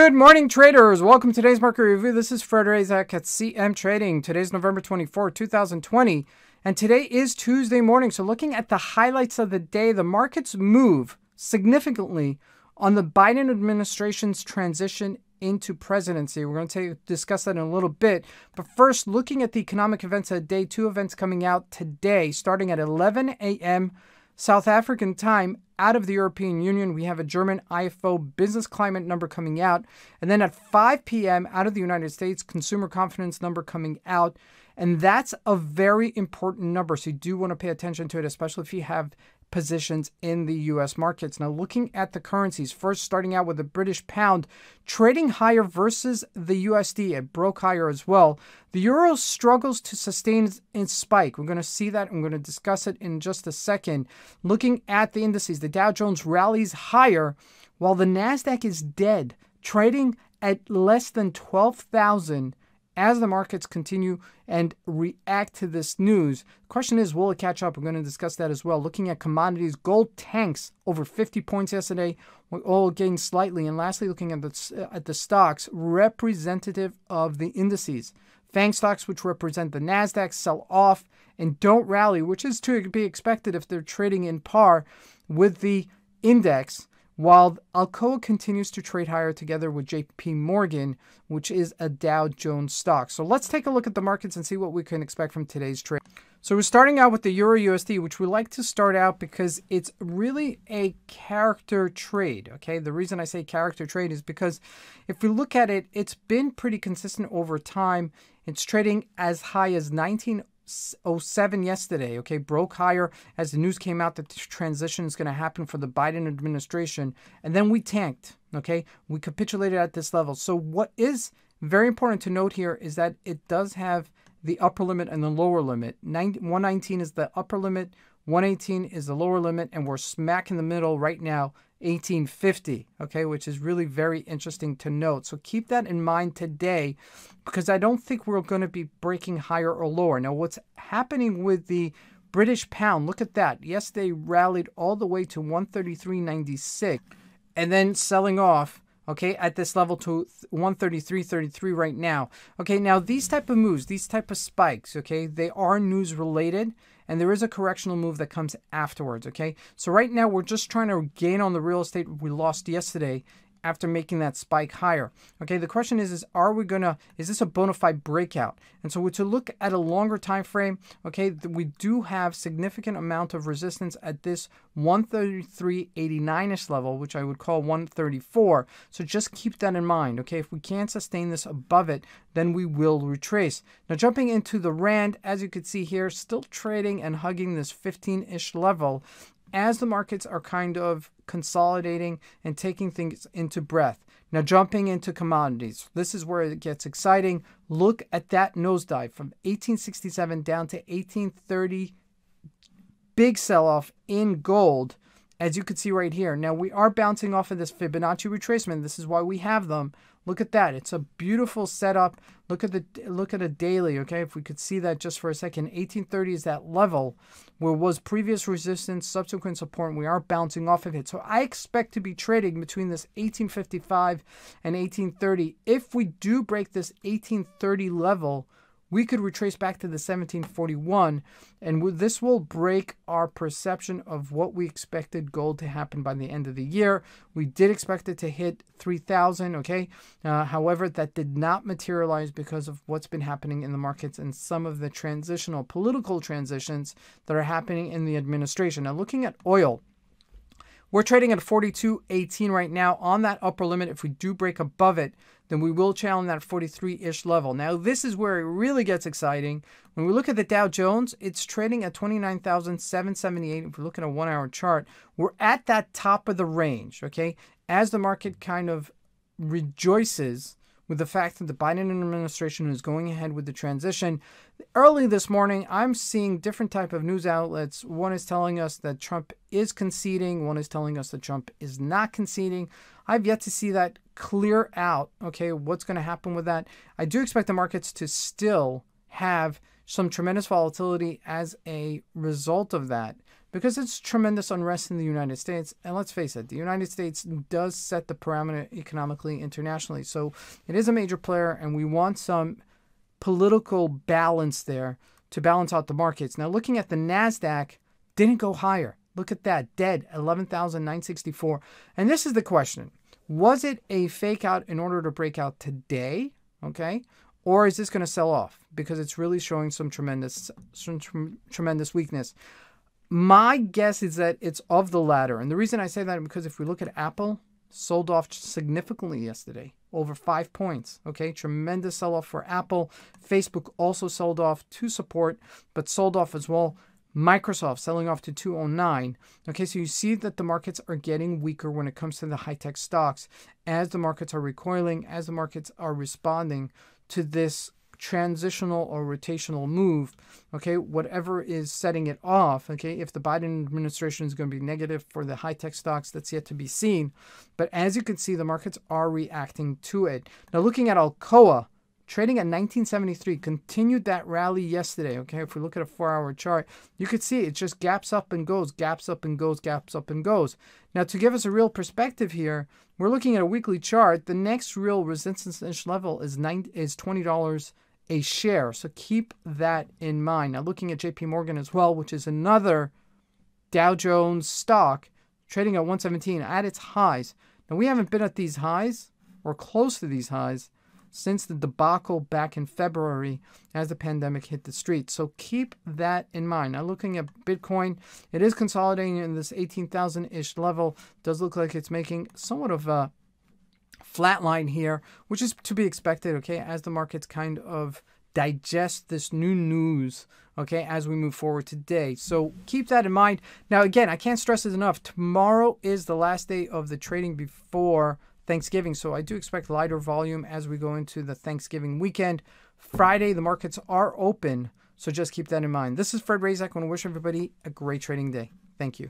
Good morning, traders. Welcome to today's market review. This is Fred Razak at CMtrading. Today's November 24, 2020, and today is Tuesday morning. So looking at the highlights of the day, the markets move significantly on the Biden administration's transition into presidency. We're going to discuss that in a little bit. But first, looking at the economic events of the day, two events coming out today, starting at 11 a.m. South African time. Out of the European Union, we have a German IFO business climate number coming out. And then at 5 p.m. out of the United States, consumer confidence number coming out. And that's a very important number. So you do want to pay attention to it, especially if you have positions in the U.S. markets. Now, looking at the currencies, first starting out with the British pound, trading higher versus the USD. It broke higher as well. The euro struggles to sustain its spike. We're going to see that. I'm going to discuss it in just a second. Looking at the indices, the Dow Jones rallies higher while the Nasdaq is dead, trading at less than 12,000 as the markets continue and react to this news. The question is, will it catch up? We're going to discuss that as well. Looking at commodities, gold tanks over 50 points yesterday. Oil gained slightly. And lastly, looking at the stocks, representative of the indices. FANG stocks, which represent the Nasdaq, sell off and don't rally, which is to be expected if they're trading in par with the index, while Alcoa continues to trade higher together with Jpmorgan, which is a Dow Jones stock. So let's take a look at the markets and see what we can expect from today's trade. So we're starting out with the Euro USD, which we like to start out because it's really a character trade. Okay, the reason I say character trade is because if we look at it, it's been pretty consistent over time. It's trading as high as 1907 yesterday, okay, broke higher as the news came out that the transition is going to happen for the Biden administration, and then we tanked, okay, we capitulated at this level. So what is very important to note here is that it does have the upper limit and the lower limit. 119 is the upper limit, 118 is the lower limit, and we're smack in the middle right now, 1850, okay, which is really very interesting to note. So keep that in mind today, because I don't think we're going to be breaking higher or lower. Now, what's happening with the British pound, look at that. Yes, they rallied all the way to 133.96 and then selling off, okay, at this level to 133.33 right now. Okay, now these type of moves, these type of spikes, okay, they are news related, and there is a correctional move that comes afterwards, okay? So right now we're just trying to gain on the real estate we lost yesterday after making that spike higher. Okay, the question is is this a bona fide breakout? And so to look at a longer time frame, okay, we do have significant amount of resistance at this 133.89ish level, which I would call 134. So just keep that in mind, okay? If we can't sustain this above it, then we will retrace. Now jumping into the Rand, as you can see here, still trading and hugging this 15-ish level, as the markets are kind of consolidating and taking things into breath. Now jumping into commodities. This is where it gets exciting. Look at that nosedive from 1867 down to 1830. Big sell-off in gold, as you can see right here. Now we are bouncing off of this Fibonacci retracement. This is why we have them. Look at that. It's a beautiful setup. Look at a daily, okay? If we could see that just for a second. 1830 is that level where was previous resistance, subsequent support, and we are bouncing off of it. So I expect to be trading between this 1855 and 1830. If we do break this 1830 level, we could retrace back to the 1741, and this will break our perception of what we expected gold to happen by the end of the year. We did expect it to hit 3,000, okay? However, that did not materialize because of what's been happening in the markets and some of the transitional political transitions that are happening in the administration. Now, looking at oil, we're trading at 42.18 right now on that upper limit. If we do break above it, then we will challenge that 43-ish level. Now, this is where it really gets exciting. When we look at the Dow Jones, it's trading at 29,778. If we look at a 1-hour chart, we're at that top of the range, okay? As the market kind of rejoices with the fact that the Biden administration is going ahead with the transition. Early this morning, I'm seeing different type of news outlets. One is telling us that Trump is conceding. One is telling us that Trump is not conceding. I've yet to see that clear out, okay, what's going to happen with that. I do expect the markets to still have some tremendous volatility as a result of that, because it's tremendous unrest in the United States. And let's face it, the United States does set the parameter economically, internationally. So it is a major player, and we want some political balance there to balance out the markets. Now, looking at the Nasdaq, didn't go higher. Look at that, dead, 11,964. And this is the question. Was it a fake out in order to break out today? Okay. Or is this going to sell off because it's really showing some tremendous weakness? My guess is that it's of the latter. And the reason I say that is because if we look at Apple, sold off significantly yesterday, over 5 points. Okay, tremendous sell-off for Apple. Facebook also sold off to support, but sold off as well. Microsoft selling off to 209. Okay, so you see that the markets are getting weaker when it comes to the high-tech stocks as the markets are recoiling, as the markets are responding to this transitional or rotational move. Okay, whatever is setting it off. Okay, if the Biden administration is going to be negative for the high-tech stocks, that's yet to be seen. But as you can see, the markets are reacting to it. Now, looking at Alcoa, trading at 1973, continued that rally yesterday. Okay, if we look at a 4-hour chart, you could see it just gaps up and goes, gaps up and goes, gaps up and goes. Now, to give us a real perspective here, we're looking at a weekly chart. The next real resistance level is $20 a share. So keep that in mind. Now, looking at Jpmorgan as well, which is another Dow Jones stock, trading at 117 at its highs. Now, we haven't been at these highs or close to these highs since the debacle back in February as the pandemic hit the streets. So keep that in mind. Now, looking at Bitcoin, it is consolidating in this 18,000-ish level. Does look like it's making somewhat of a flat line here, which is to be expected, okay, as the markets kind of digest this new news, okay, as we move forward today. So keep that in mind. Now, again, I can't stress this enough. Tomorrow is the last day of the trading before Thanksgiving, so I do expect lighter volume as we go into the Thanksgiving weekend. Friday, the markets are open, so just keep that in mind. This is Fred Razak. I want to wish everybody a great trading day. Thank you.